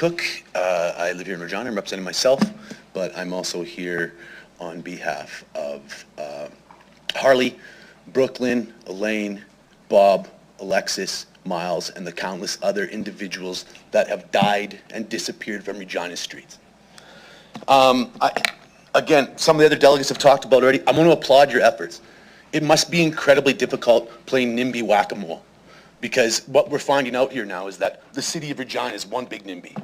Koch. I live here in Regina. I'm representing myself, but I'm also here on behalf of Harley, Brooklyn, Elaine, Bob, Alexis, Miles, and the countless other individuals that have died and disappeared from Regina streets. Again, some of the other delegates have talked about already. I want to applaud your efforts. It must be incredibly difficult playing NIMBY Whack-A-Mole, because what we're finding out here now is that the city of Regina is one big NIMBY.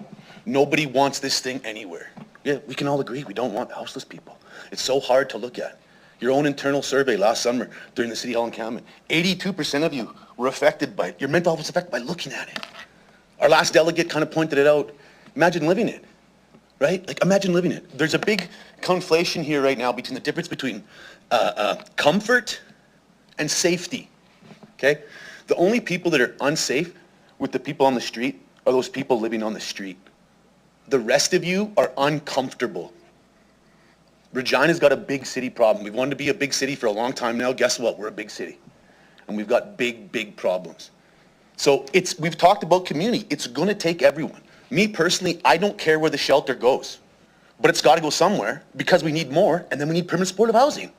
Nobody wants this thing anywhere. Yeah, we can all agree we don't want houseless people. It's so hard to look at. Your own internal survey last summer during the City Hall encampment, 82% of you were affected by it. Your mental health was affected by looking at it. Our last delegate kind of pointed it out. Imagine living it, right? Like, imagine living it. There's a big conflation here right now between the difference between comfort and safety, okay? The only people that are unsafe with the people on the street are those people living on the street. The rest of you are uncomfortable. Regina's got a big city problem. We've wanted to be a big city for a long time now. Guess what? We're a big city. And we've got big, big problems. So we've talked about community. It's gonna take everyone. Me personally, I don't care where the shelter goes, but it's gotta go somewhere because we need more, and then we need permanent supportive housing.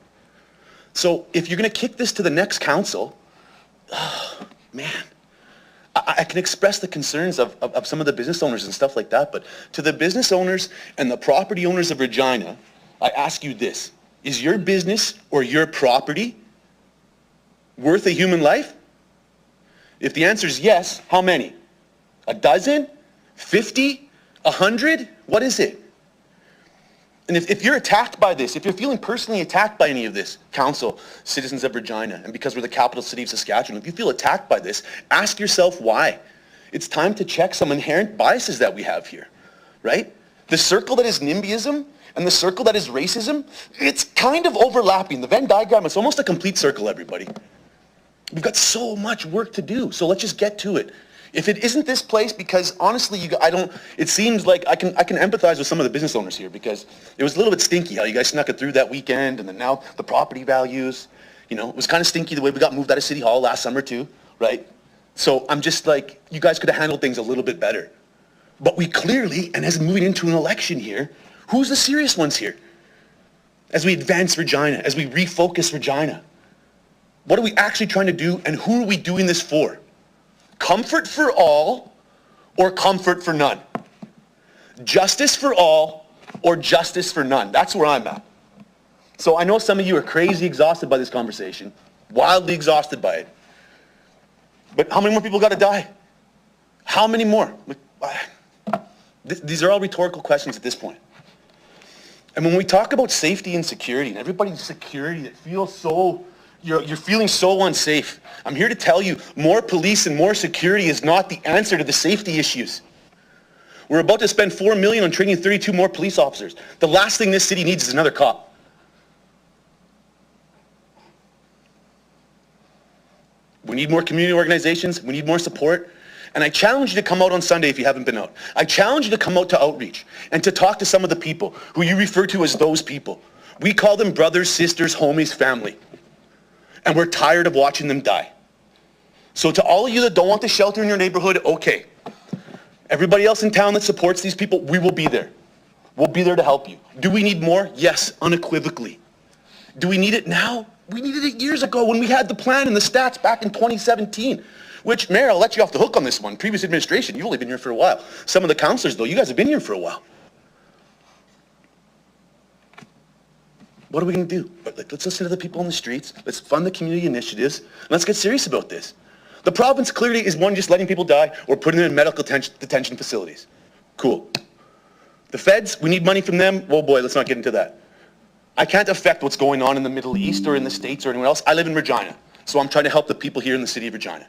So if you're gonna kick this to the next council, oh, man, I can express the concerns of some of the business owners and stuff like that, but to the business owners and the property owners of Regina, I ask you this: is your business or your property worth a human life? If the answer is yes, how many? A dozen? 50? 100? What is it? And if you're attacked by this, if you're feeling personally attacked by any of this, council, citizens of Regina, and because we're the capital city of Saskatchewan, if you feel attacked by this, ask yourself why. It's time to check some inherent biases that we have here, right? The circle that is NIMBYism and the circle that is racism, it's kind of overlapping. The Venn diagram is almost a complete circle, everybody. We've got so much work to do, so let's just get to it. If it isn't this place, because honestly, it seems like I can empathize with some of the business owners here, because it was a little bit stinky how you guys snuck it through that weekend, and then now the property values, you know, it was kind of stinky the way we got moved out of City Hall last summer too, right? So I'm just like, you guys could have handled things a little bit better. But we clearly, and as moving into an election here, who's the serious ones here? As we advance Regina, as we refocus Regina, what are we actually trying to do, and who are we doing this for? Comfort for all or comfort for none? Justice for all or justice for none? That's where I'm at. So I know some of you are crazy exhausted by this conversation, wildly exhausted by it. But how many more people got to die? How many more? These are all rhetorical questions at this point. And when we talk about safety and security, and everybody's security that feels so, you're feeling so unsafe, I'm here to tell you, more police and more security is not the answer to the safety issues. We're about to spend $4 million on training 32 more police officers. The last thing this city needs is another cop. We need more community organizations. We need more support. And I challenge you to come out on Sunday if you haven't been out. I challenge you to come out to outreach and to talk to some of the people who you refer to as those people. We call them brothers, sisters, homies, family. And we're tired of watching them die. So to all of you that don't want the shelter in your neighborhood, okay. Everybody else in town that supports these people, we will be there. We'll be there to help you. Do we need more? Yes, unequivocally. Do we need it now? We needed it years ago when we had the plan and the stats back in 2017. Which, Mayor, I'll let you off the hook on this one. Previous administration, you've only been here for a while. Some of the councillors, though, you guys have been here for a while. What are we going to do? Let's listen to the people on the streets. Let's fund the community initiatives. Let's get serious about this. The province clearly is one just letting people die or putting them in medical detention facilities. Cool. The feds, we need money from them. Oh boy, let's not get into that. I can't affect what's going on in the Middle East or in the States or anywhere else. I live in Regina, so I'm trying to help the people here in the city of Regina.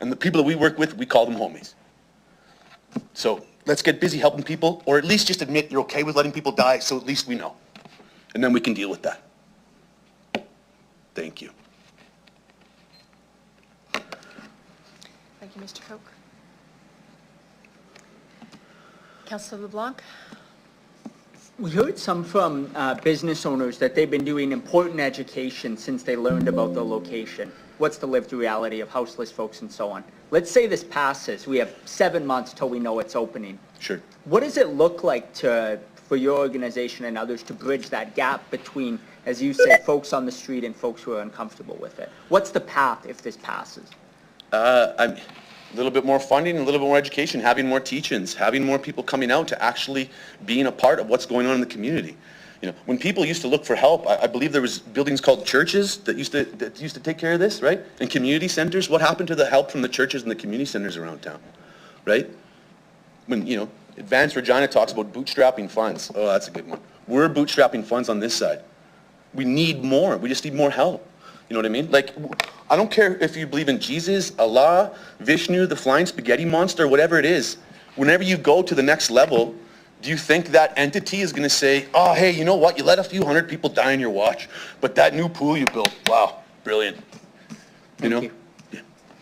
And the people that we work with, we call them homies. So let's get busy helping people, or at least just admit you're okay with letting people die, so at least we know. And then we can deal with that. Thank you. Thank you, Mr. Koch. Councillor LeBlanc. We heard some from business owners that they've been doing important education since they learned about the location. What's the lived reality of houseless folks and so on. let's say this passes, we have 7 months till we know it's opening. Sure. What does it look like for your organization and others to bridge that gap between, as you said, folks on the street and folks who are uncomfortable with it? What's the path if this passes? A little bit more funding, a little bit more education, having more teach-ins, having more people coming out to actually being a part of what's going on in the community. You know, when people used to look for help, I believe there was buildings called churches that used to take care of this, right? And community centers. What happened to the help from the churches and the community centers around town, right? When, you know, Advanced Regina talks about bootstrapping funds. Oh, that's a good one. We're bootstrapping funds on this side. We need more. We just need more help. You know what I mean? Like, I don't care if you believe in Jesus, Allah, Vishnu, the flying spaghetti monster, whatever it is. Whenever you go to the next level, do you think that entity is going to say, oh, hey, you know what? You let a few hundred people die on your watch, but that new pool you built, wow, brilliant. You know? Thank you.